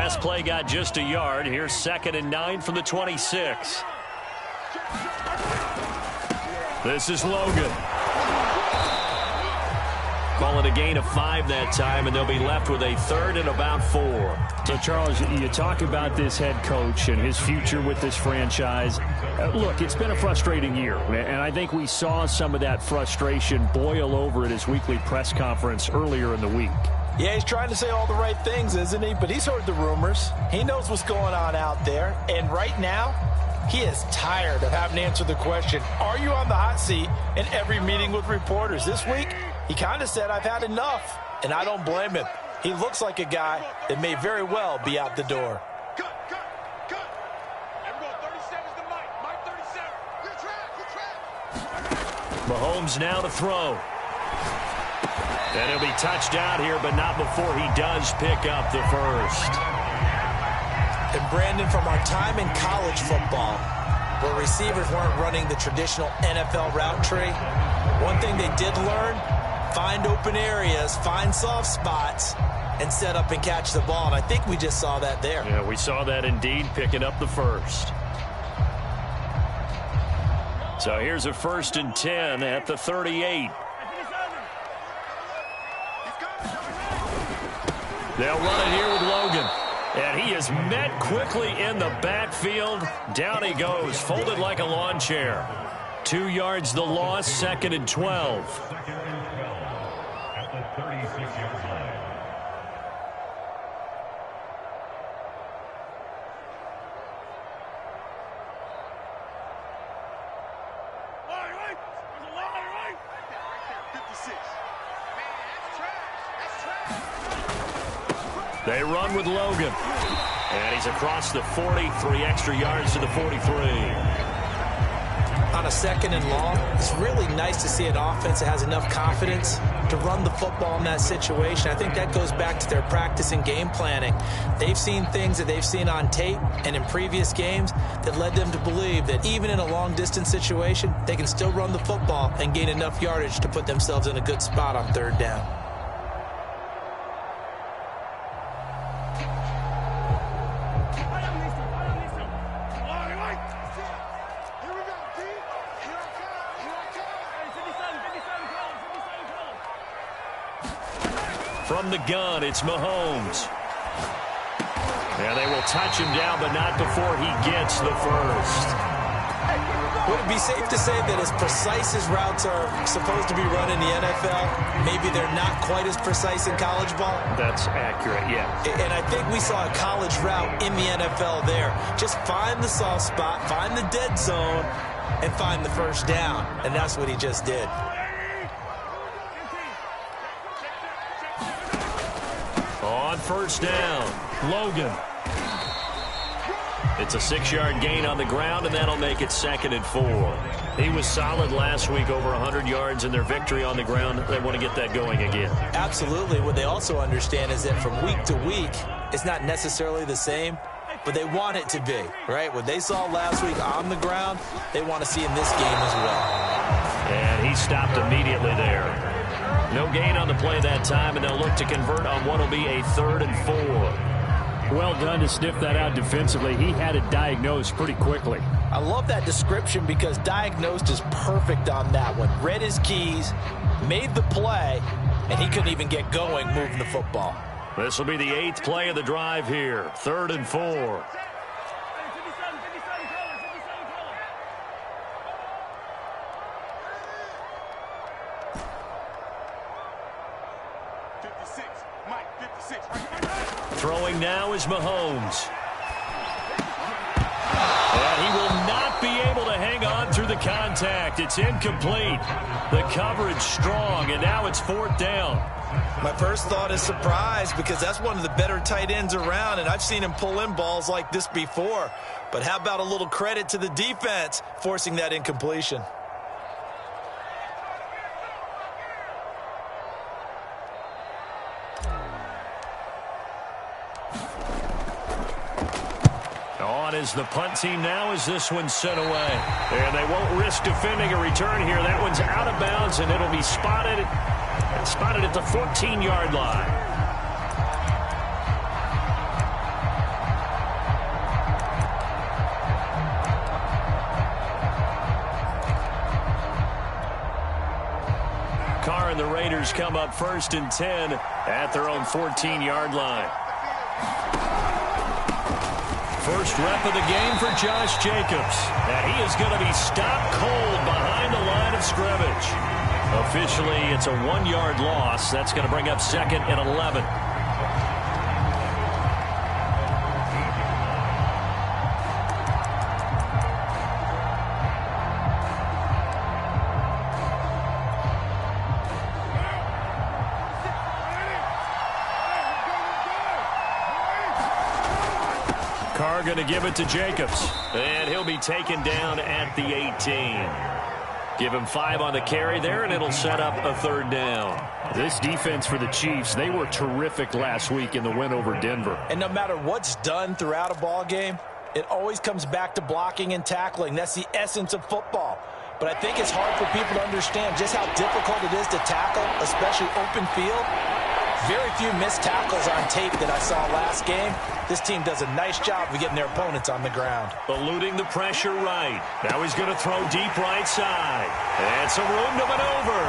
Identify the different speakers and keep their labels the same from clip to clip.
Speaker 1: Last play got just a yard. Here's 2nd and 9 from the 26. This is Logan. Call it a gain of 5 that time, and they'll be left with a 3rd and about 4.
Speaker 2: So, Charles, you talk about this head coach and his future with this franchise. Look, it's been a frustrating year, and I think we saw some of that frustration boil over at his weekly press conference earlier in the week.
Speaker 3: Yeah, he's trying to say all the right things, isn't he? But he's heard the rumors. He knows what's going on out there. And right now, he is tired of having to answer the question, are you on the hot seat in every meeting with reporters? This week, he kind of said, I've had enough. And I don't blame him. He looks like a guy that may very well be out the door.
Speaker 1: Mahomes now to throw. And he'll be touched out here, but not before he does pick up the first.
Speaker 3: And Brandon, from our time in college football, where receivers weren't running the traditional NFL route tree, one thing they did learn, find open areas, find soft spots, and set up and catch the ball. And I think we just saw that there.
Speaker 1: Yeah, we saw that indeed, picking up the first. So here's a 1st and 10 at the 38. They'll run it here with Logan. And he is met quickly in the backfield. Down he goes, folded like a lawn chair. 2 yards the loss, 2nd and 12.
Speaker 4: At the 36-yard line.
Speaker 1: They run with Logan. And he's across the 40, 3 extra yards to the 43.
Speaker 3: On a 2nd and long, it's really nice to see an offense that has enough confidence to run the football in that situation. I think that goes back to their practice and game planning. They've seen things that they've seen on tape and in previous games that led them to believe that even in a long-distance situation, they can still run the football and gain enough yardage to put themselves in a good spot on 3rd down.
Speaker 1: From the gun, it's Mahomes. Yeah, they will touch him down, but not before he gets the first.
Speaker 3: Would it be safe to say that as precise as routes are supposed to be run in the NFL, maybe they're not quite as precise in college ball?
Speaker 1: That's accurate, yeah.
Speaker 3: And I think we saw a college route in the NFL there. Just find the soft spot, find the dead zone, and find the first down. And that's what he just did.
Speaker 1: On 1st down, Logan. It's a 6-yard gain on the ground, and that'll make it 2nd and 4. He was solid last week, over 100 yards in their victory on the ground. They want to get that going again.
Speaker 3: Absolutely. What they also understand is that from week to week, it's not necessarily the same, but they want it to be, right? What they saw last week on the ground, they want to see in this game as well.
Speaker 1: And he stopped immediately there. No gain on the play that time, and they'll look to convert on what will be a 3rd and 4.
Speaker 2: Well done to sniff that out defensively. He had it diagnosed pretty quickly.
Speaker 3: I love that description because diagnosed is perfect on that one. Read his keys, made the play, and he couldn't even get going moving the football.
Speaker 1: This will be the 8th play of the drive here. 3rd and 4. Throwing now is Mahomes. And he will not be able to hang on through the contact. It's incomplete. The coverage strong, and now it's 4th down.
Speaker 3: My first thought is surprise because that's one of the better tight ends around, and I've seen him pull in balls like this before. But how about a little credit to the defense forcing that incompletion?
Speaker 1: On is the punt team now as this one's sent away. And they won't risk defending a return here. That one's out of bounds, and it'll be spotted at the 14-yard line. Carr and the Raiders come up 1st and 10 at their own 14-yard line. First rep of the game for Josh Jacobs. And he is going to be stopped cold behind the line of scrimmage. Officially, it's a 1-yard loss. That's going to bring up 2nd and 11. Carr going to give it to Jacobs. And he'll be taken down at the 18. Give him 5 on the carry there, and it'll set up a 3rd down.
Speaker 2: This defense for the Chiefs, they were terrific last week in the win over Denver.
Speaker 3: And no matter what's done throughout a ball game, it always comes back to blocking and tackling. That's the essence of football. But I think it's hard for people to understand just how difficult it is to tackle, especially open field. Very few missed tackles on tape that I saw last game. This team does a nice job of getting their opponents on the ground.
Speaker 1: Eluding the pressure right. Now he's going to throw deep right side. And some room to maneuver.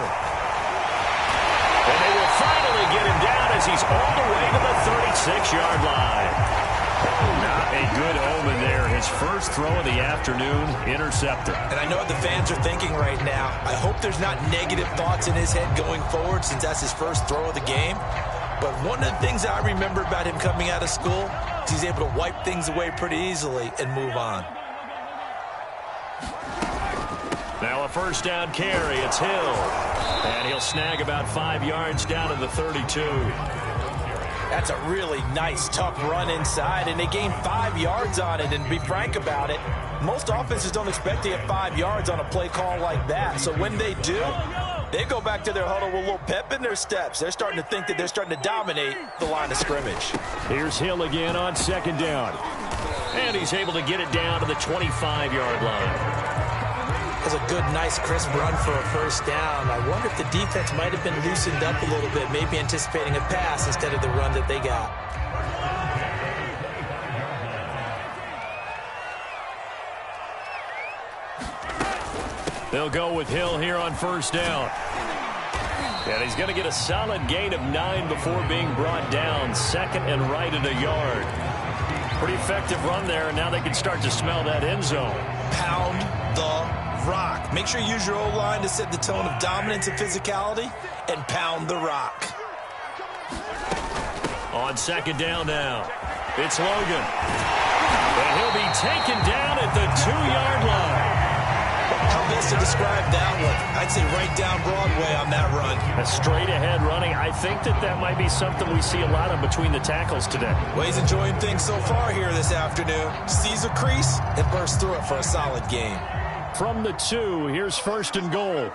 Speaker 1: And they will finally get him down as he's all the way to the 36-yard line. Not a good omen there. His first throw of the afternoon, intercepted.
Speaker 3: And I know what the fans are thinking right now. I hope there's not negative thoughts in his head going forward since that's his first throw of the game. But one of the things I remember about him coming out of school is he's able to wipe things away pretty easily and move on.
Speaker 1: Now a first down carry. It's Hill. And he'll snag about 5 yards down to the 32.
Speaker 3: That's a really nice, tough run inside, and they gained 5 yards on it. And to be frank about it, most offenses don't expect to get 5 yards on a play call like that. So when they do, they go back to their huddle with a little pep in their steps. They're starting to think that they're starting to dominate the line of scrimmage.
Speaker 2: Here's Hill again on 2nd down.
Speaker 1: And he's able to get it down to the 25-yard line.
Speaker 3: That's a good, nice, crisp run for a first down. I wonder if the defense might have been loosened up a little bit, maybe anticipating a pass instead of the run that they got.
Speaker 1: They'll go with Hill here on first down. And he's going to get a solid gain of 9 before being brought down. 2nd and right at a yard. Pretty effective run there, and now they can start to smell that end zone.
Speaker 3: Pound the rock. Make sure you use your O-line to set the tone of dominance and physicality, and pound the rock.
Speaker 1: On 2nd down now, it's Logan. And he'll be taken down at the 2-yard line.
Speaker 3: How best to describe that one? I'd say right down Broadway on that run.
Speaker 2: A straight-ahead running. I think that might be something we see a lot of between the tackles today.
Speaker 3: Well, he's enjoying things so far here this afternoon. Sees a crease and bursts through it for a solid game.
Speaker 2: From the 2, here's 1st and goal.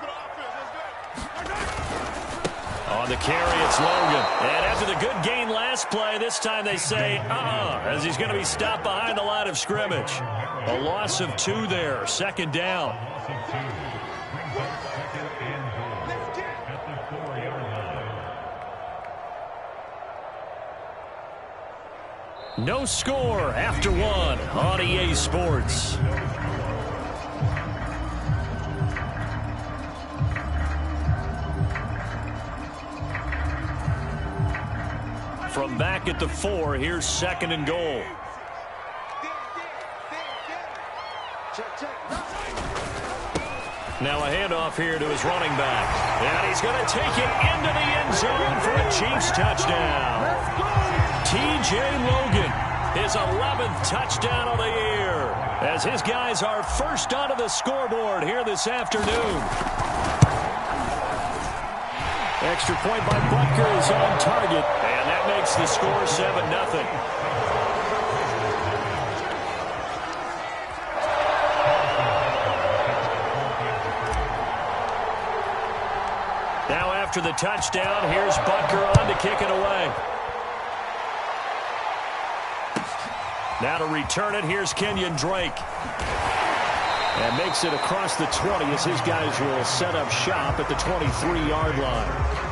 Speaker 1: On the carry, it's Logan. And after the good gain last play, this time they say, as he's going to be stopped behind the line of scrimmage. A loss of 2 there, 2nd down. No score after 1 on EA Sports. From back at the 4, here's 2nd and goal. Now a handoff here to his running back. And he's going to take it into the end zone for a Chiefs touchdown. T.J. Logan, his 11th touchdown of the year, as his guys are first onto the scoreboard here this afternoon.
Speaker 2: Extra point by Butker is on target.
Speaker 1: And that makes the score 7-0. Now after the touchdown, here's Butker on to kick it away. Now to return it, here's Kenyon Drake.
Speaker 2: And makes it across the 20 as his guys will set up shop at the 23-yard line.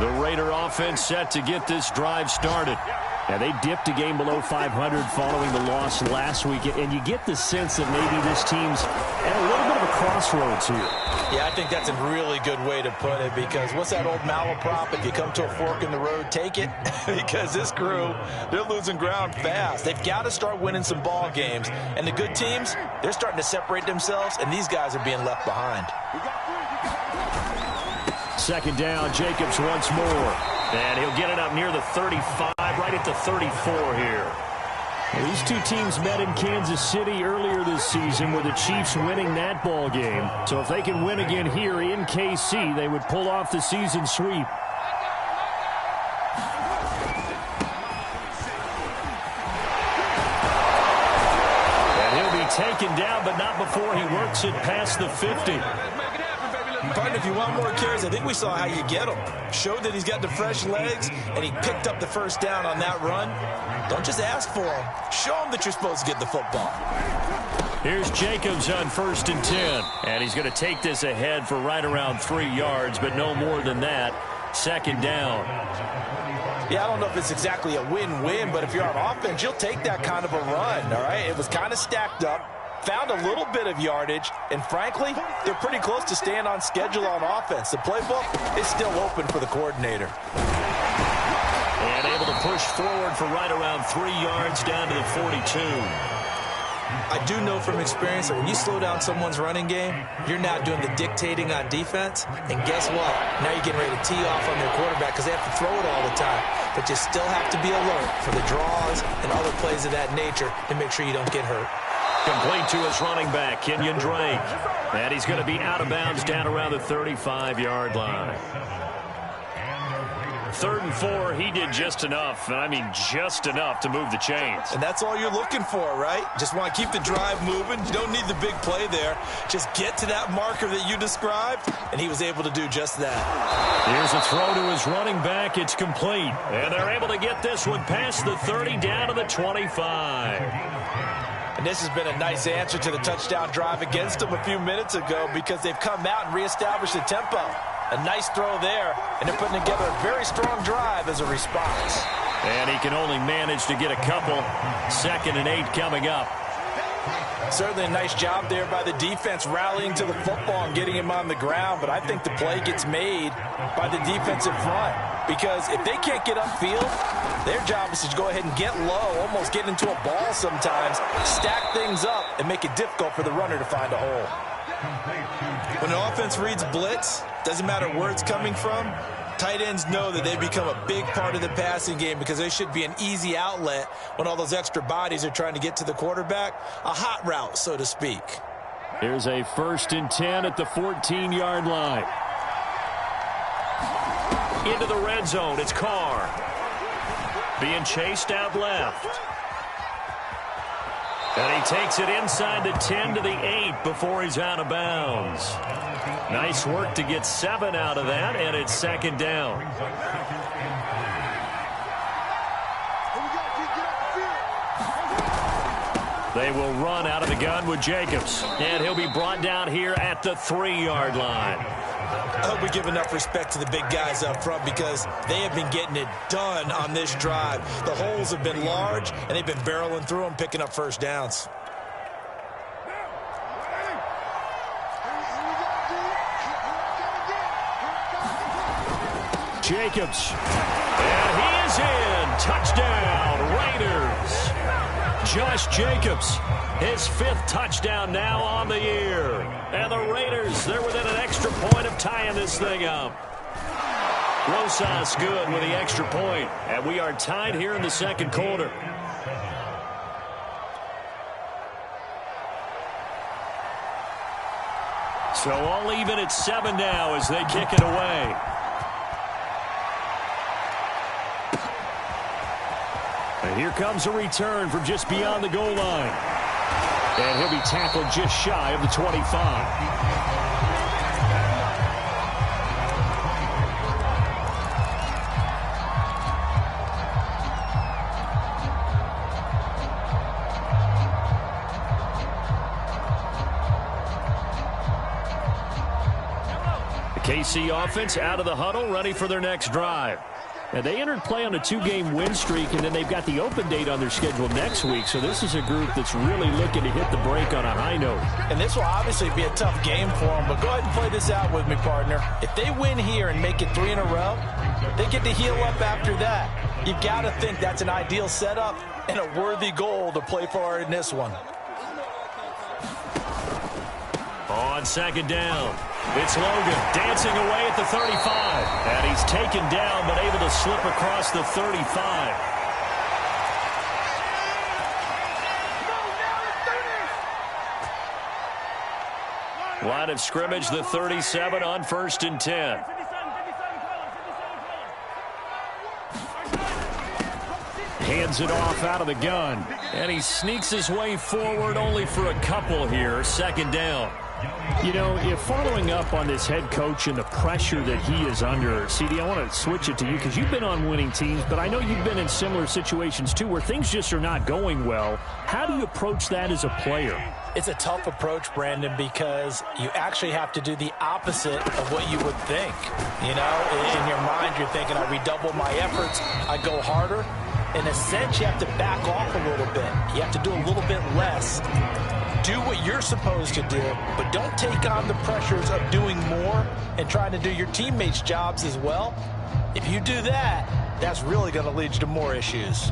Speaker 1: The Raider offense set to get this drive started.
Speaker 2: Now, they dipped a game below 500 following the loss last week, and you get the sense that maybe this team's at a little bit of a crossroads here.
Speaker 3: Yeah, I think that's a really good way to put it, because what's that old malaprop? If you come to a fork in the road, take it. Because this crew, they're losing ground fast. They've got to start winning some ball games. And the good teams, they're starting to separate themselves, and these guys are being left behind.
Speaker 2: Second down, Jacobs once more.
Speaker 1: And he'll get it up near the 35, right at the 34 here.
Speaker 2: Well, these two teams met in Kansas City earlier this season with the Chiefs winning that ball game. So if they can win again here in KC, they would pull off the season sweep.
Speaker 1: And he'll be taken down, but not before he works it past the 50.
Speaker 3: Partner, if you want more carries, I think we saw how you get him. Showed that he's got the fresh legs, and he picked up the first down on that run. Don't just ask for him. Show him that you're supposed to get the football.
Speaker 1: Here's Jacobs on 1st and 10. And he's going to take this ahead for right around 3 yards, but no more than that. Second down.
Speaker 3: Yeah, I don't know if it's exactly a win-win, but if you're on offense, you'll take that kind of a run, all right? It was kind of stacked up. Found a little bit of yardage, and frankly, they're pretty close to staying on schedule on offense. The playbook is still open for the coordinator.
Speaker 1: And able to push forward for right around 3 yards down to the 42.
Speaker 3: I do know from experience that when you slow down someone's running game, you're not doing the dictating on defense. And guess what? Now you're getting ready to tee off on their quarterback because they have to throw it all the time. But you still have to be alert for the draws and other plays of that nature to make sure you don't get hurt.
Speaker 1: Complete to his running back, Kenyon Drake. And he's going to be out of bounds down around the 35-yard line. 3rd and 4, he did just enough, and I mean just enough to move the chains.
Speaker 3: And that's all you're looking for, right? Just want to keep the drive moving. You don't need the big play there. Just get to that marker that you described, and he was able to do just that.
Speaker 1: Here's a throw to his running back. It's complete. And they're able to get this one past the 30 down to the 25.
Speaker 3: And this has been a nice answer to the touchdown drive against them a few minutes ago because they've come out and reestablished the tempo. A nice throw there, and they're putting together a very strong drive as a response.
Speaker 1: And he can only manage to get a couple. 2nd and 8 coming up.
Speaker 3: Certainly a nice job there by the defense rallying to the football and getting him on the ground, but I think the play gets made by the defensive front because if they can't get upfield, their job is to go ahead and get low, almost get into a ball sometimes, stack things up, and make it difficult for the runner to find a hole. When an offense reads blitz, doesn't matter where it's coming from, tight ends know that they become a big part of the passing game because they should be an easy outlet when all those extra bodies are trying to get to the quarterback. A hot route, so to speak.
Speaker 2: Here's a 1st and 10 at the 14-yard line.
Speaker 1: Into the red zone, it's Carr. Being chased out left. And he takes it inside the 10 to the 8 before he's out of bounds. Nice work to get 7 out of that, and it's 2nd down. They will run out of the gun with Jacobs. And he'll be brought down here at the 3-yard line.
Speaker 3: I hope we give enough respect to the big guys up front because they have been getting it done on this drive. The holes have been large, and they've been barreling through them, picking up first downs.
Speaker 2: Jacobs.
Speaker 1: And he is in. Touchdown, Raiders. Josh Jacobs, his 5th touchdown now on the year. And the Raiders, they're within an extra point of tying this thing up. Rosas good with the extra point. And we are tied here in the 2nd quarter. So all even at 7 now as they kick it away.
Speaker 2: And here comes a return from just beyond the goal line. And he'll be tackled just shy of the 25.
Speaker 1: KC offense out of the huddle, ready for their next drive.
Speaker 2: And they entered play on a 2-game win streak, and then they've got the open date on their schedule next week. So this is a group that's really looking to hit the break on a high note.
Speaker 3: And this will obviously be a tough game for them, but go ahead and play this out with me, partner. If they win here and make it 3 in a row, they get to heal up after that. You've got to think that's an ideal setup and a worthy goal to play for in this one.
Speaker 1: On second down, it's Logan dancing away at the 35. And he's taken down but able to slip across the 35. Line of scrimmage, the 37 on 1st and 10.
Speaker 2: Hands it off out of the gun.
Speaker 1: And he sneaks his way forward only for a couple here. Second down.
Speaker 2: You know, if following up on this head coach and the pressure that he is under, CD, I want to switch it to you because you've been on winning teams, but I know you've been in similar situations too where things just are not going well. How do you approach that as a player?
Speaker 3: It's a tough approach, Brandon, because you actually have to do the opposite of what you would think. You know, in your mind, you're thinking, I redouble my efforts, I go harder. In a sense, you have to back off a little bit. You have to do a little bit less. Do what you're supposed to do, but don't take on the pressures of doing more and trying to do your teammates' jobs as well. If you do that, that's really going to lead you to more issues.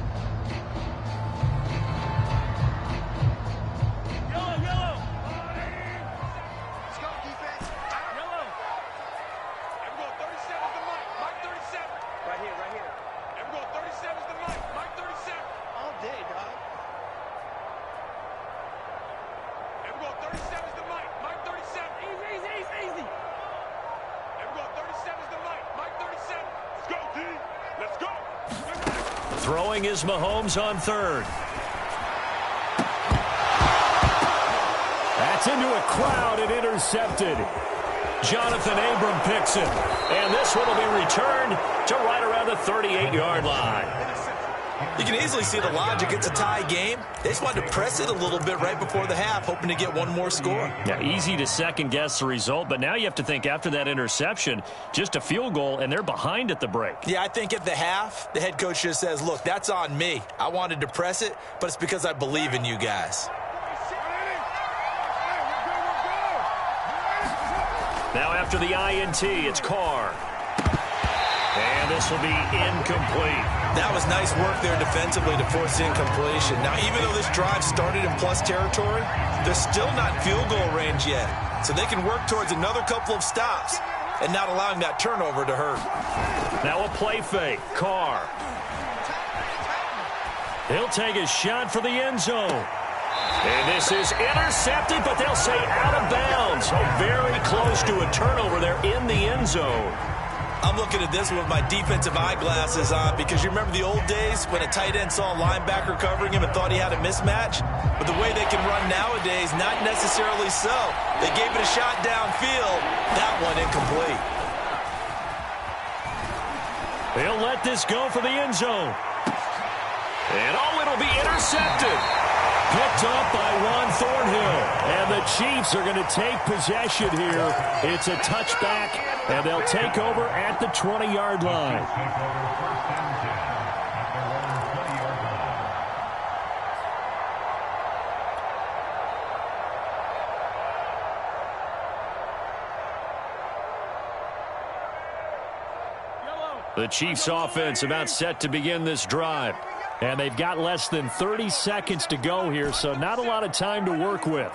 Speaker 1: Throwing is Mahomes on 3rd.
Speaker 2: That's into a crowd and intercepted.
Speaker 1: Jonathan Abram picks it. And this one will be returned to right around the 38-yard line.
Speaker 3: You can easily see the logic. It's a tie game. They just wanted to press it a little bit right before the half, hoping to get one more score.
Speaker 1: Yeah, easy to second-guess the result, but now you have to think after that interception, just a field goal, and they're behind at the break.
Speaker 3: Yeah, I think at the half, the head coach just says, look, that's on me. I wanted to press it, but it's because I believe in you guys.
Speaker 1: Now after the INT, it's Carr. And this will be incomplete.
Speaker 3: That was nice work there defensively to force the incompletion. Now, even though this drive started in plus territory, they're still not in field goal range yet. So they can work towards another couple of stops and not allowing that turnover to hurt.
Speaker 1: Now a play fake. Carr. He'll take a shot for the end zone. And this is intercepted, but they'll say out of bounds. Oh, very close to a turnover there in the end zone.
Speaker 3: I'm looking at this with my defensive eyeglasses on because you remember the old days when a tight end saw a linebacker covering him and thought he had a mismatch? But the way they can run nowadays, not necessarily so. They gave it a shot downfield. That one incomplete.
Speaker 1: They'll let this go for the end zone. And oh, it'll be intercepted. Picked up by Juan Thornhill. And the Chiefs are going to take possession here. It's a touchback, and they'll take over at the 20-yard line. The Chiefs offense about set to begin this drive.
Speaker 2: And they've got less than 30 seconds to go here, so not a lot of time to work with.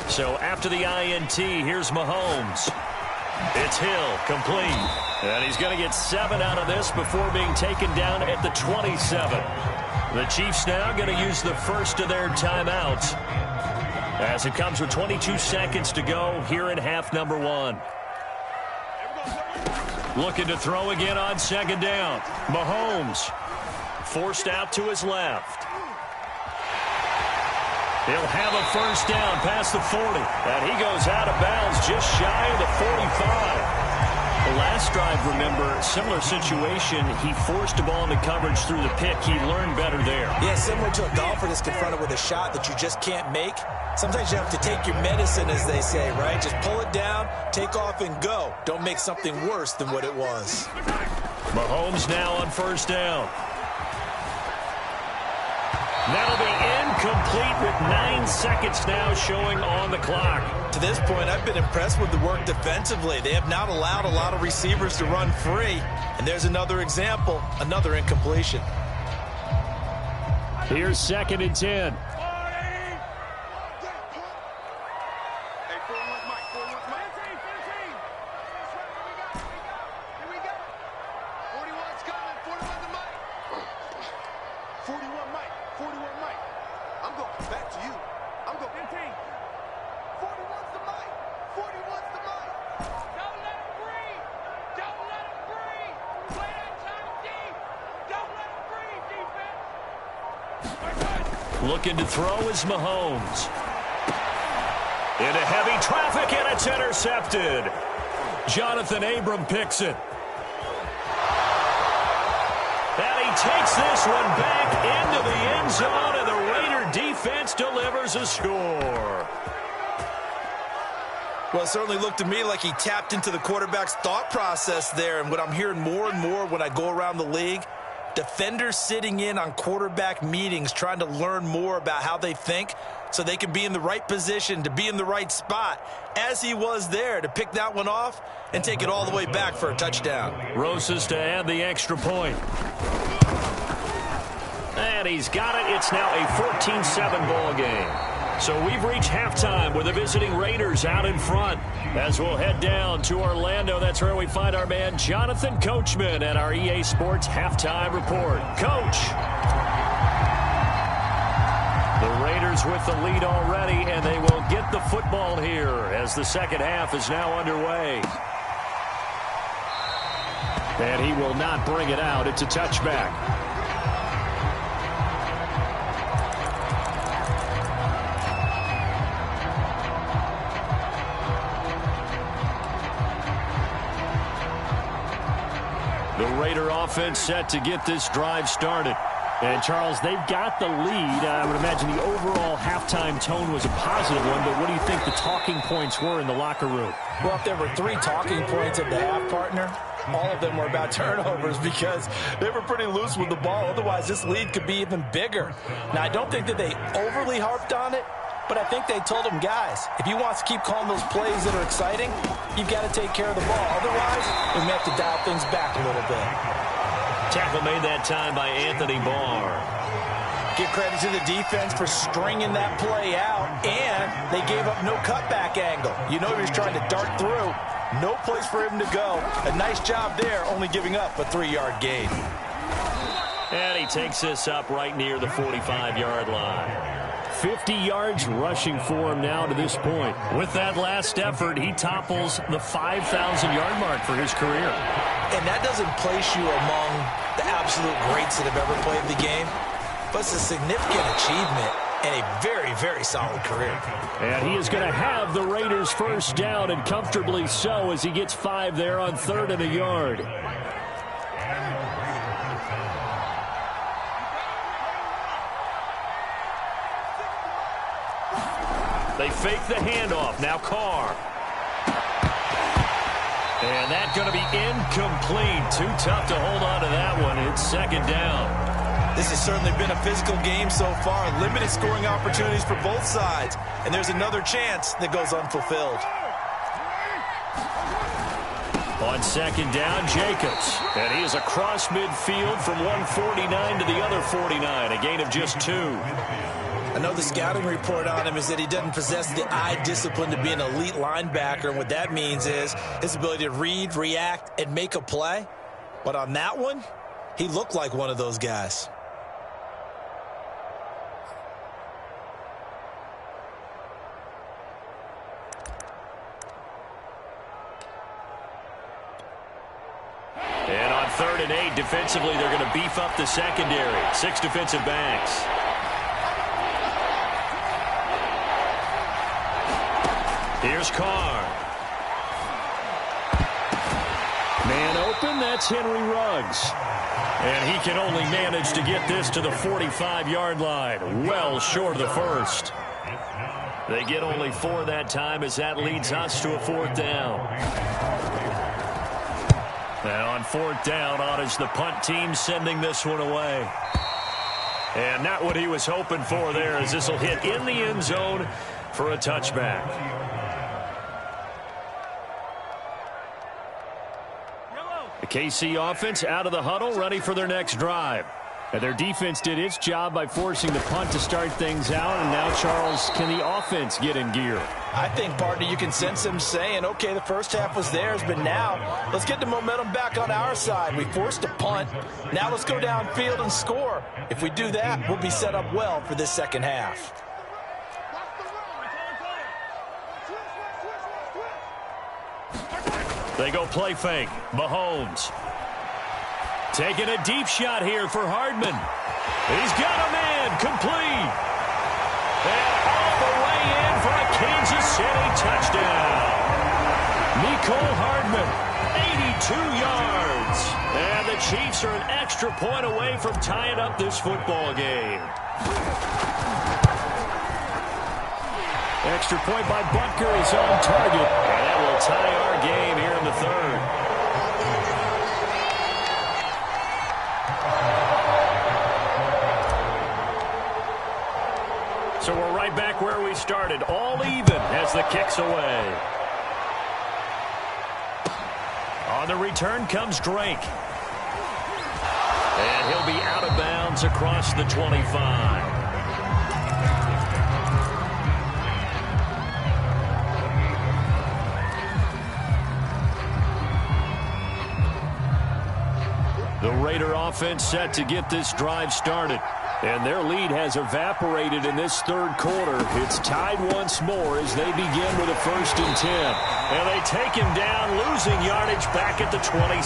Speaker 1: So after the INT, here's Mahomes. It's Hill, complete. And he's going to get 7 out of this before being taken down at the 27. The Chiefs now going to use the first of their timeouts as it comes with 22 seconds to go here in half number 1. Looking to throw again on second down. Mahomes forced out to his left. He'll have a first down past the 40. And he goes out of bounds just shy of the 45. The last drive drive, remember, similar situation. He forced a ball into coverage through the pick. He learned better there.
Speaker 3: Yeah, similar to a golfer that's confronted with a shot that you just can't make. Sometimes you have to take your medicine, as they say, right? Just pull it down, take off, and go. Don't make something worse than what it was.
Speaker 1: Mahomes now on first down. That'll be incomplete with 9 seconds now showing on the clock.
Speaker 3: To this point, I've been impressed with the work defensively. They have not allowed a lot of receivers to run free. And there's another example, another incompletion.
Speaker 2: Here's 2nd and 10.
Speaker 1: Looking to throw is Mahomes. Into heavy traffic, and it's intercepted. Jonathan Abram picks it. And he takes this one back into the end zone, and the Raider defense delivers a score.
Speaker 3: Well, it certainly looked to me like he tapped into the quarterback's thought process there. And what I'm hearing more and more when I go around the league, defenders sitting in on quarterback meetings trying to learn more about how they think so they can be in the right position to be in the right spot, as he was there to pick that one off and take it all the way back for a touchdown.
Speaker 1: Rosas to add the extra point. And he's got it. It's now a 14-7 ball game. So we've reached halftime with the visiting Raiders out in front. As we'll head down to Orlando, that's where we find our man Jonathan Coachman at our EA Sports Halftime Report. Coach! The Raiders with the lead already, and they will get the football here as the second half is now underway.
Speaker 2: And he will not bring it out. It's a touchback.
Speaker 1: The Raider offense set to get this drive started.
Speaker 2: And, Charles, they've got the lead. I would imagine the overall halftime tone was a positive one, but what do you think the talking points were in the locker room?
Speaker 3: Well, if there were 3 talking points at the half, partner, all of them were about turnovers because they were pretty loose with the ball. Otherwise, this lead could be even bigger. Now, I don't think that they overly harped on it, but I think they told them, guys, if you want to keep calling those plays that are exciting, you've got to take care of the ball. Otherwise, we may have to dial things back a little bit.
Speaker 1: Tackle made that time by Anthony Barr.
Speaker 3: Give credit to the defense for stringing that play out, and they gave up no cutback angle. You know he was trying to dart through. No place for him to go. A nice job there, only giving up a 3-yard gain.
Speaker 1: And he takes this up right near the 45-yard line.
Speaker 2: 50 yards rushing for him now to this point.
Speaker 1: With that last effort, he topples the 5,000-yard mark for his career.
Speaker 3: And that doesn't place you among the absolute greats that have ever played the game, but it's a significant achievement and a very, very solid career.
Speaker 2: And he is going to have the Raiders first down, and comfortably so, as he gets 5 there on 3rd and a yard.
Speaker 1: They fake the handoff. Now Carr. And that's going to be incomplete. Too tough to hold on to that one. It's 2nd down.
Speaker 3: This has certainly been a physical game so far. Limited scoring opportunities for both sides. And there's another chance that goes unfulfilled.
Speaker 1: On 2nd down, Jacobs. And he is across midfield from one 49 to the other 49. A gain of just 2.
Speaker 3: I know the scouting report on him is that he doesn't possess the eye discipline to be an elite linebacker. And what that means is his ability to read, react, and make a play. But on that one, he looked like one of those guys.
Speaker 1: And on 3rd and 8, defensively, they're going to beef up the secondary. 6 defensive backs. Here's Carr.
Speaker 2: Man that's Henry Ruggs.
Speaker 1: And he can only manage to get this to the 45-yard line, well short of the first. They get only 4 that time as that leads us to a 4th down. And on 4th down, on is the punt team sending this one away. And not what he was hoping for there, as this will hit in the end zone for a touchback. The KC offense out of the huddle, ready for their next drive.
Speaker 2: And their defense did its job by forcing the punt to start things out. And now, Charles, can the offense get in gear?
Speaker 3: I think, partner, you can sense them saying, okay, the first half was theirs, but now let's get the momentum back on our side. We forced a punt. Now let's go downfield and score. If we do that, we'll be set up well for this second half.
Speaker 1: They go play fake. Mahomes. Taking a deep shot here for Hardman. He's got a man. Complete. And all the way in for a Kansas City touchdown. Mecole Hardman, 82 yards. And the Chiefs are an extra point away from tying up this football game.
Speaker 2: Extra point by Butker is on target.
Speaker 1: And that will tie our game here in the third. So we're right back where we started, all even as the kick's away. On the return comes Drake. And he'll be out of bounds across the 25. The Raider offense set to get this drive started. And their lead has evaporated in this third quarter. It's tied once more as they begin with a 1st and 10. And they take him down, losing yardage back at the 27.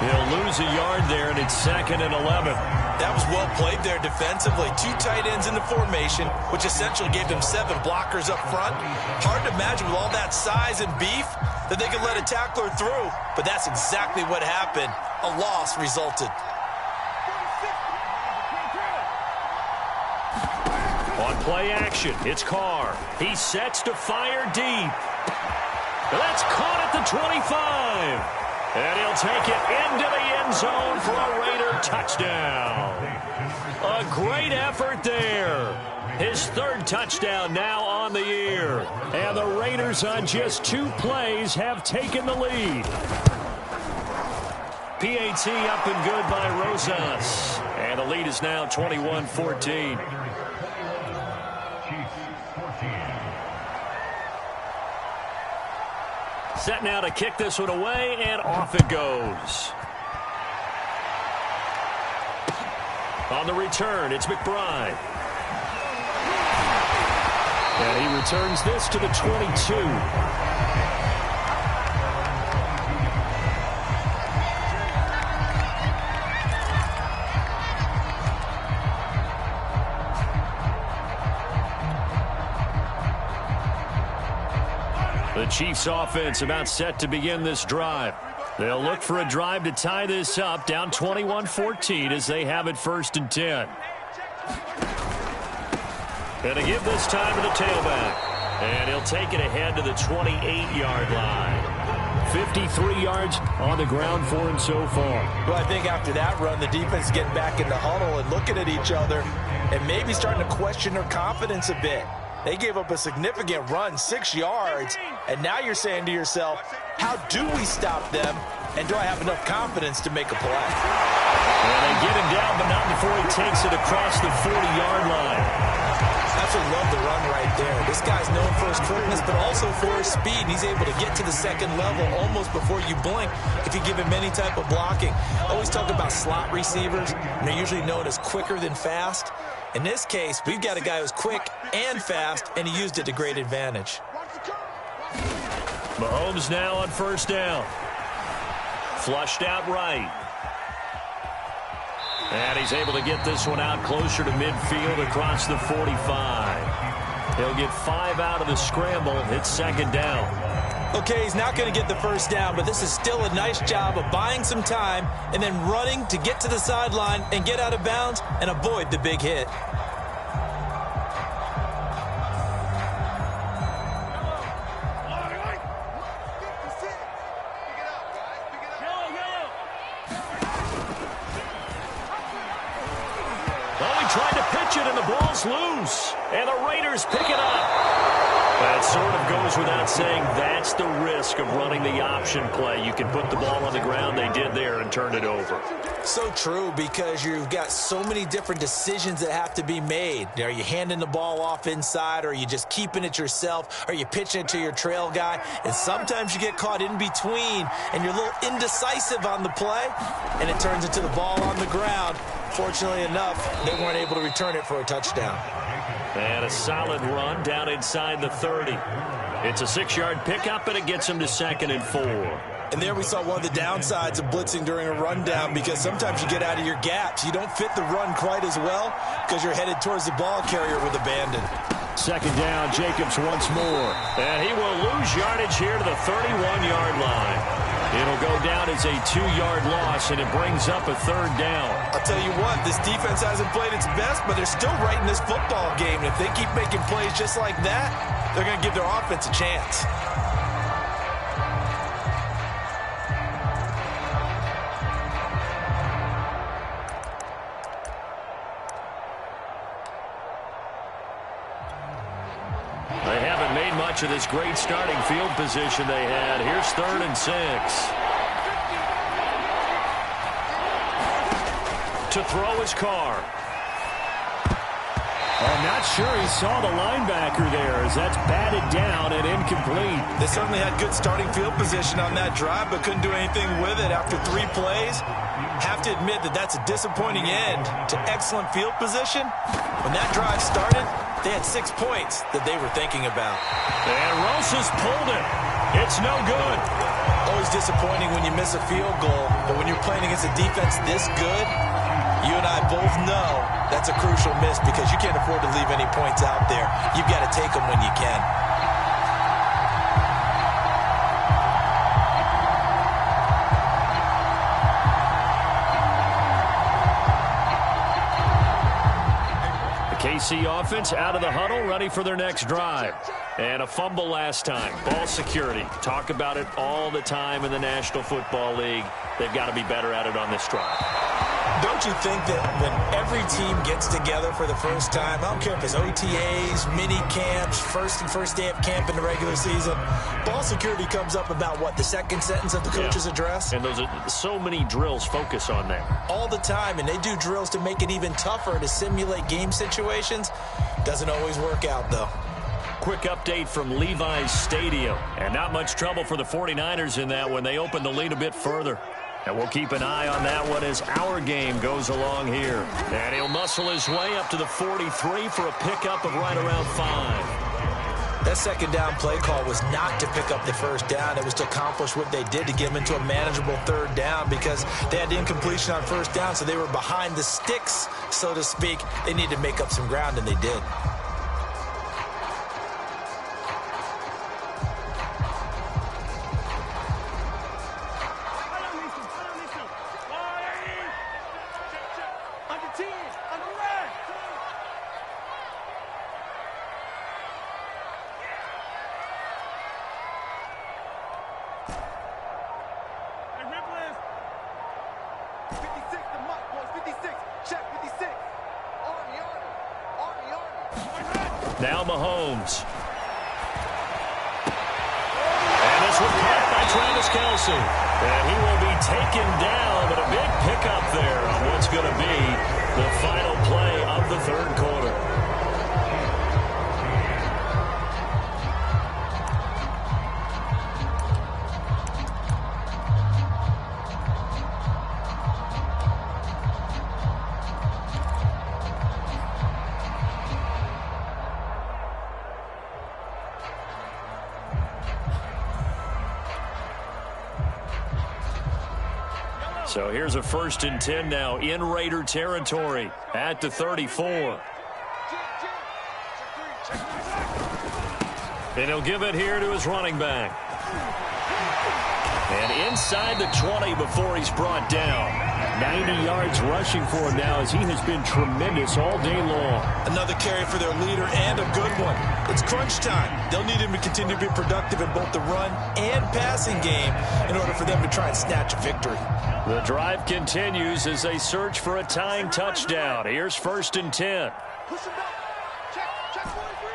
Speaker 1: He'll lose a yard there, and it's 2nd and 11.
Speaker 3: That was well played there defensively. 2 tight ends in the formation, which essentially gave them 7 blockers up front. Hard to imagine with all that size and beef that they could let a tackler through. But that's exactly what happened. A loss resulted.
Speaker 1: On play action, it's Carr. He sets to fire deep. That's caught at the 25. And he'll take it into the end zone for a Raider touchdown. A great effort there. His 3rd touchdown now on the year. And the Raiders on just 2 plays have taken the lead. PAT up and good by Rosas. And the lead is now 21-14. Set now to kick this one away, and off it goes. On the return, it's McBride.
Speaker 2: And he returns this to the 22.
Speaker 1: The Chiefs offense about set to begin this drive. They'll look for a drive to tie this up, down 21-14 as they have it 1st and 10. Going to give this time to the tailback. And he'll take it ahead to the 28-yard line.
Speaker 2: 53 yards on the ground for him so far.
Speaker 3: Well, I think after that run, the defense is getting back in the huddle and looking at each other and maybe starting to question their confidence a bit. They gave up a significant run, 6 yards, and now you're saying to yourself, how do we stop them, and do I have enough confidence to make a play?
Speaker 1: Well, they get him down, but not before he takes it across the 40-yard line.
Speaker 3: Absolutely love the run right there. This guy's known for his quickness, but also for his speed. He's able to get to the 2nd level almost before you blink if you give him any type of blocking. Always talk about slot receivers, and they're usually known as quicker than fast. In this case, we've got a guy who's quick and fast, and he used it to great advantage.
Speaker 1: Mahomes now on 1st down. Flushed out right. And he's able to get this one out closer to midfield across the 45. He'll get 5 out of the scramble. It's 2nd down.
Speaker 3: Okay, he's not going to get the first down, but this is still a nice job of buying some time and then running to get to the sideline and get out of bounds and avoid the big hit.
Speaker 1: Trying to pitch it, and the ball's loose. And the Raiders pick it up. That sort of goes without saying. That's the risk of running the option play. You can put the ball on the ground. They did there and turned it over.
Speaker 3: So true, because you've got so many different decisions that have to be made. Are you handing the ball off inside, or are you just keeping it yourself? Are you pitching it to your trail guy? And sometimes you get caught in between, and you're a little indecisive on the play, and it turns into the ball on the ground. Fortunately enough, they weren't able to return it for a touchdown.
Speaker 1: And a solid run down inside the 30. It's a 6-yard pickup, and it gets them to 2nd and 4.
Speaker 3: And there we saw one of the downsides of blitzing during a rundown, because sometimes you get out of your gaps. You don't fit the run quite as well because you're headed towards the ball carrier with abandon.
Speaker 2: 2nd down, Jacobs once more.
Speaker 1: And he will lose yardage here to the 31-yard line. It'll go down as a 2-yard loss, and it brings up a 3rd down.
Speaker 3: I'll tell you what, this defense hasn't played its best, but they're still right in this football game. And if they keep making plays just like that, they're going to give their offense a chance.
Speaker 1: They haven't made much of this great starting field position they had. Here's 3rd and 6. To throw his car.
Speaker 2: I'm not sure he saw the linebacker there, as that's batted down and incomplete.
Speaker 3: They certainly had good starting field position on that drive, but couldn't do anything with it after 3 plays. Have to admit that that's a disappointing end to excellent field position. When that drive started, they had 6 points that they were thinking about.
Speaker 1: And Rosa's pulled it. It's no good.
Speaker 3: Always disappointing when you miss a field goal, but when you're playing against a defense this good, you and I both know that's a crucial miss, because you can't afford to leave any points out there. You've got to take them when you can.
Speaker 1: KC offense out of the huddle, ready for their next drive. And a fumble last time. Ball security. Talk about it all the time in the National Football League. They've got to be better at it on this drive.
Speaker 3: Don't you think that when every team gets together for the first time, I don't care if it's OTAs, mini camps, first day of camp in the regular season, ball security comes up about, what, the second sentence of the coach's address?
Speaker 1: And those are so many drills focus on that.
Speaker 3: All the time, and they do drills to make it even tougher to simulate game situations. Doesn't always work out, though.
Speaker 1: Quick update from Levi's Stadium. And not much trouble for the 49ers in that when they open the lead a bit further. And we'll keep an eye on that one as our game goes along here. And he'll muscle his way up to the 43 for a pickup of right around 5.
Speaker 3: That 2nd down play call was not to pick up the 1st down. It was to accomplish what they did, to get them into a manageable 3rd down, because they had the incompletion on 1st down, so they were behind the sticks, so to speak. They needed to make up some ground, and they did.
Speaker 1: Now Mahomes. And this one caught by Travis Kelce. And he will be taken down, but a big pickup there on what's going to be the final play of the 3rd quarter. So here's a 1st and 10 now in Raider territory at the 34. And he'll give it here to his running back. inside the 20 before he's brought down.
Speaker 2: 90 yards rushing for him now as he has been tremendous all day long.
Speaker 3: Another carry for their leader and a good one. It's crunch time. They'll need him to continue to be productive in both the run and passing game in order for them to try and snatch a victory.
Speaker 1: The drive continues as they search for a tying touchdown. Here's 1st and 10.
Speaker 5: Push him back. Check 43.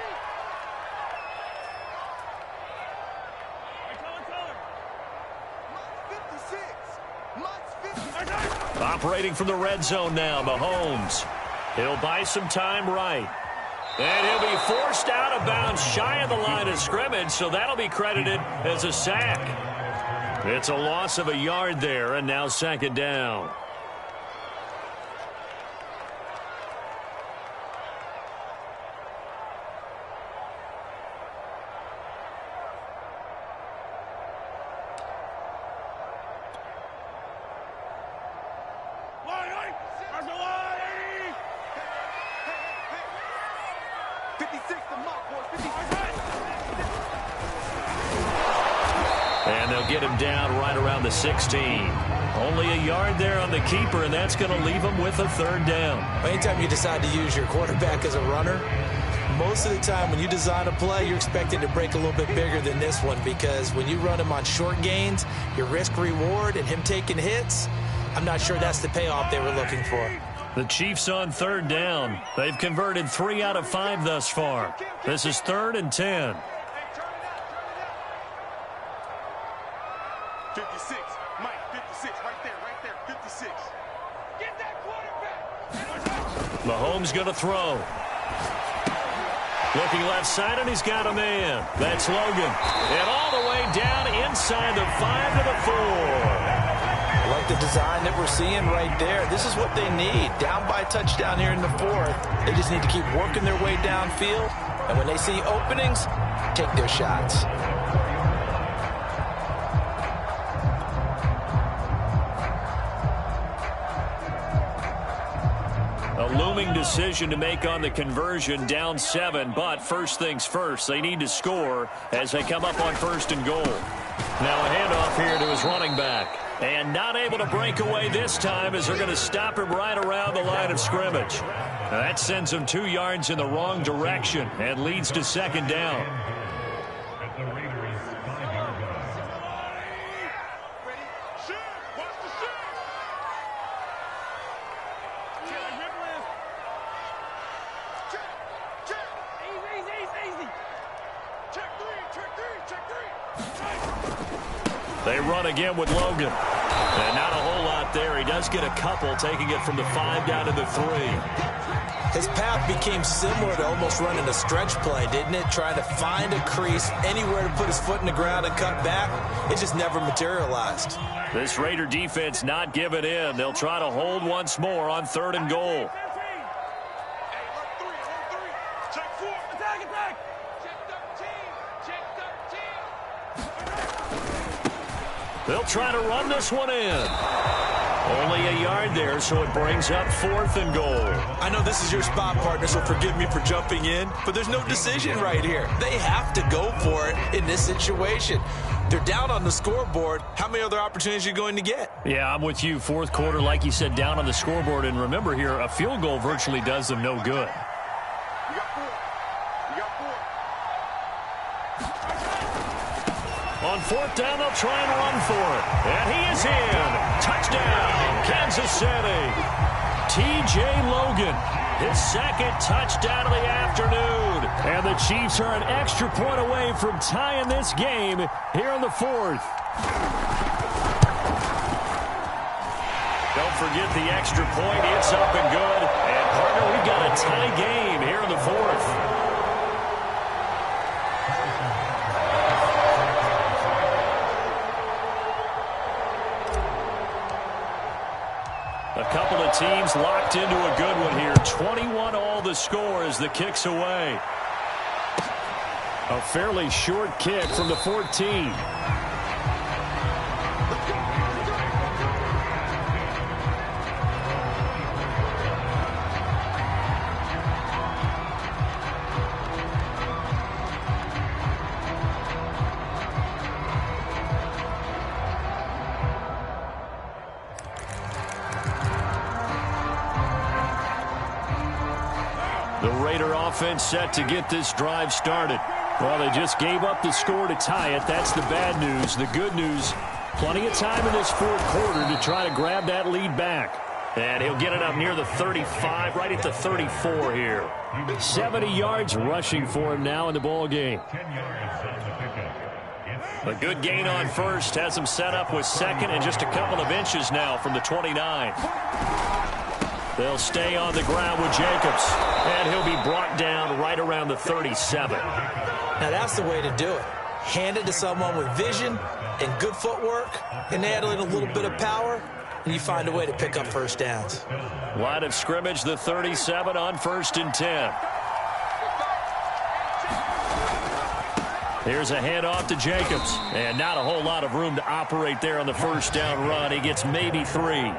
Speaker 1: Operating from the red zone now, Mahomes. He'll buy some time right. And he'll be forced out of bounds shy of the line of scrimmage, so that'll be credited as a sack. It's a loss of a yard there, and now 2nd down. And they'll get him down right around the 16. Only a yard there on the keeper, and that's going to leave him with a 3rd down.
Speaker 3: Anytime you decide to use your quarterback as a runner, most of the time when you design a play, you're expected to break a little bit bigger than this one, because when you run him on short gains, your risk-reward and him taking hits, I'm not sure that's the payoff they were looking for.
Speaker 1: The Chiefs on 3rd down. They've converted 3 out of 5 thus far. This is 3rd and 10.
Speaker 5: 56, Mike, 56, right there, 56. Get that quarterback.
Speaker 1: Mahomes going to throw. Looking left side, and he's got a man. That's Logan. And all the way down inside the 5 to the 4.
Speaker 3: I like the design that we're seeing right there. This is what they need. Down by a touchdown here in the 4th. They just need to keep working their way downfield. And when they see openings, take their shots.
Speaker 1: A looming decision to make on the conversion, down 7, but first things first, they need to score as they come up on 1st and goal. Now a handoff here to his running back, and not able to break away this time as they're going to stop him right around the line of scrimmage. Now that sends him 2 yards in the wrong direction and leads to 2nd down.
Speaker 4: At the Raiders' 5-yard line.
Speaker 5: Ready? Shoot! Watch the shoot! Easy. Check 3.
Speaker 1: They run again with Logan. And not a whole lot there. He does get a couple, taking it from the 5 down to the 3.
Speaker 3: His path became similar to almost running a stretch play, didn't it? Trying to find a crease, anywhere to put his foot in the ground and cut back. It just never materialized.
Speaker 1: This Raider defense not giving in. They'll try to hold once more on 3rd and goal.
Speaker 5: Check 4. Attack. Check 13.
Speaker 1: They'll try to run this one in. Only a yard there, so it brings up 4th and goal.
Speaker 3: I know this is your spot, partner, so forgive me for jumping in, but there's no decision right here. They have to go for it in this situation. They're down on the scoreboard. How many other opportunities are you going to get?
Speaker 1: Yeah, I'm with you. 4th quarter, like you said, down on the scoreboard. And remember here, a field goal virtually does them no good.
Speaker 5: You got 4.
Speaker 1: On 4th down, they'll try and run for it. And he is in. Touchdown, Kansas City. T.J. Logan, his 2nd touchdown of the afternoon.
Speaker 2: And the Chiefs are an extra point away from tying this game here in the 4th.
Speaker 1: Don't forget the extra point. It's up and good. And, partner, we've got a tie game here in the 4th. A couple of teams locked into a good one here. 21 all the score as the kick's away.
Speaker 2: A fairly short kick from the 14.
Speaker 1: Raider offense set to get this drive started.
Speaker 2: Well, they just gave up the score to tie it. That's the bad news. The good news, plenty of time in this fourth quarter to try to grab that lead back.
Speaker 1: And he'll get it up near the 35, right at the 34 here.
Speaker 2: 70 yards rushing for him now in the ball game.
Speaker 4: 10 yards on the pickup.
Speaker 1: A good gain on first has him set up with second and just a couple of inches now from the 29. They'll stay on the ground with Jacobs, and he'll be brought down right around the 37.
Speaker 3: Now that's the way to do it. Hand it to someone with vision and good footwork, and add in a little bit of power, and you find a way to pick up first downs.
Speaker 1: Line of scrimmage, the 37 on 1st and 10. Here's a handoff to Jacobs, and not a whole lot of room to operate there on the first down run. He gets maybe 3.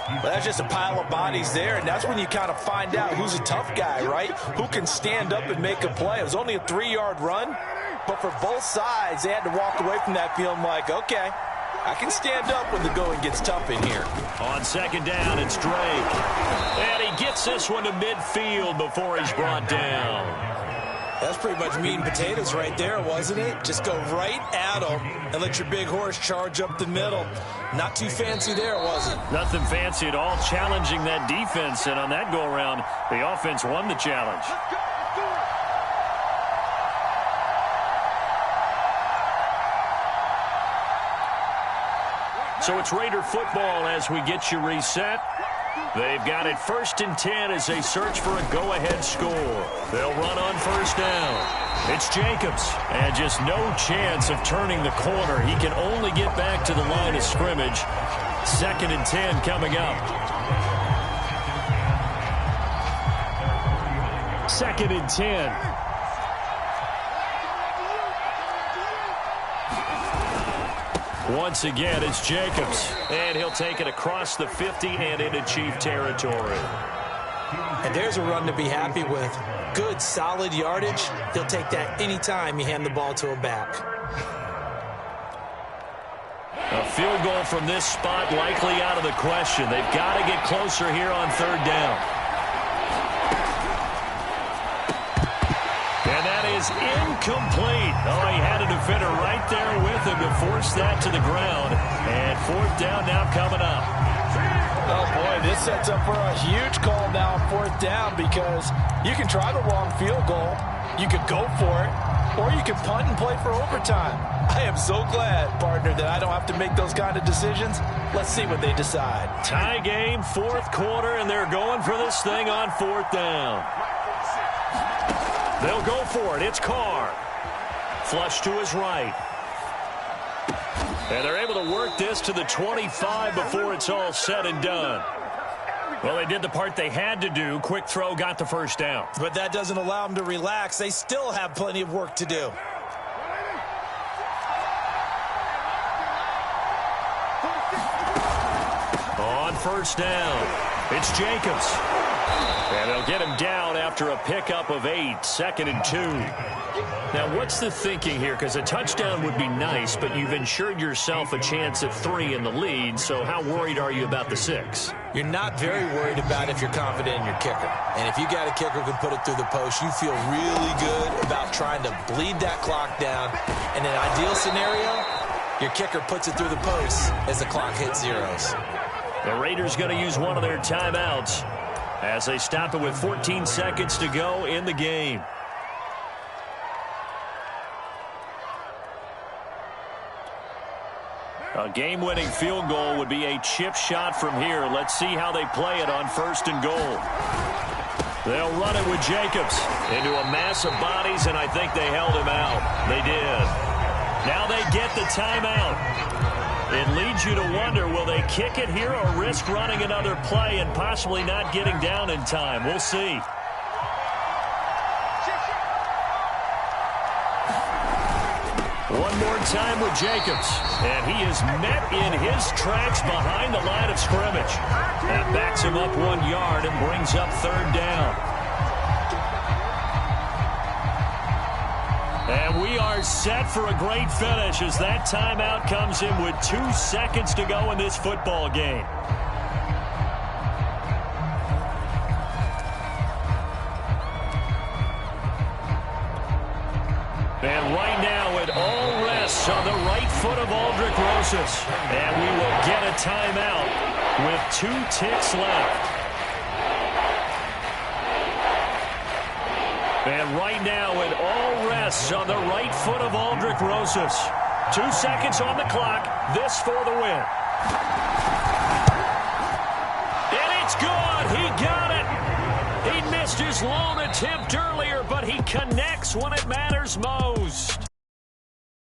Speaker 3: Well, that's just a pile of bodies there, and that's when you kind of find out who's a tough guy, right? Who can stand up and make a play. It was only a 3-yard run, but for both sides, they had to walk away from that feeling like, okay, I can stand up when the going gets tough in here.
Speaker 1: On 2nd down, it's Drake. And he gets this one to midfield before he's brought down.
Speaker 3: That's pretty much meat and potatoes right there, wasn't it? Just go right at them and let your big horse charge up the middle. Not too fancy there, was it?
Speaker 1: Nothing fancy at all, challenging that defense. And on that go-around, the offense won the challenge. So it's Raider football as we get you reset. They've got it 1st and 10 as they search for a go-ahead score. They'll run on 1st down. It's Jacobs, and just no chance of turning the corner. He can only get back to the line of scrimmage. 2nd and 10 coming up.
Speaker 2: 2nd and 10.
Speaker 1: Once again, it's Jacobs, and he'll take it across the 50 and into Chief territory.
Speaker 3: And there's a run to be happy with. Good, solid yardage. He'll take that anytime you hand the ball to a back.
Speaker 1: A field goal from this spot likely out of the question. They've got to get closer here on 3rd down. And that is incomplete. Oh, he had a defender right there with him to force that to the ground. And 4th down now coming up.
Speaker 3: Oh, boy, this sets up for a huge call now on 4th down because you can try the long field goal, you could go for it, or you can punt and play for overtime. I am so glad, partner, that I don't have to make those kind of decisions. Let's see what they decide.
Speaker 1: Tie game, 4th quarter, and they're going for this thing on 4th down. They'll go for it. It's Carr. Flush to his right. And they're able to work this to the 25 before it's all said and done. Well, they did the part they had to do. Quick throw got the 1st down.
Speaker 3: But that doesn't allow them to relax. They still have plenty of work to do.
Speaker 1: On 1st down, it's Jacobs. And they'll get him down after a pickup of 8, 2nd and 2. Now, what's the thinking here? Because a touchdown would be nice, but you've ensured yourself a chance at 3 in the lead, so how worried are you about the 6?
Speaker 3: You're not very worried about if you're confident in your kicker. And if you got a kicker who can put it through the post, you feel really good about trying to bleed that clock down. In an ideal scenario, your kicker puts it through the post as the clock hits zeros.
Speaker 1: The Raiders going to use one of their timeouts as they stop it with 14 seconds to go in the game. A game-winning field goal would be a chip shot from here. Let's see how they play it on 1st and goal. They'll run it with Jacobs into a mass of bodies, and I think they held him out. They did. Now they get the timeout. It leads you to wonder, will they kick it here or risk running another play and possibly not getting down in time? We'll see. One more time with Jacobs, and he is met in his tracks behind the line of scrimmage. That backs him up 1 yard and brings up 3rd down. And we are set for a great finish as that timeout comes in with 2 seconds to go in this football game. And right now it all rests on the right foot of Aldrick Rosas. And we will get a timeout with 2 ticks left. And right now it all rests on the right foot of Aldrick Rosas. 2 seconds on the clock. This for the win. And it's good. He got it. He missed his lone attempt earlier, but he connects when it matters most.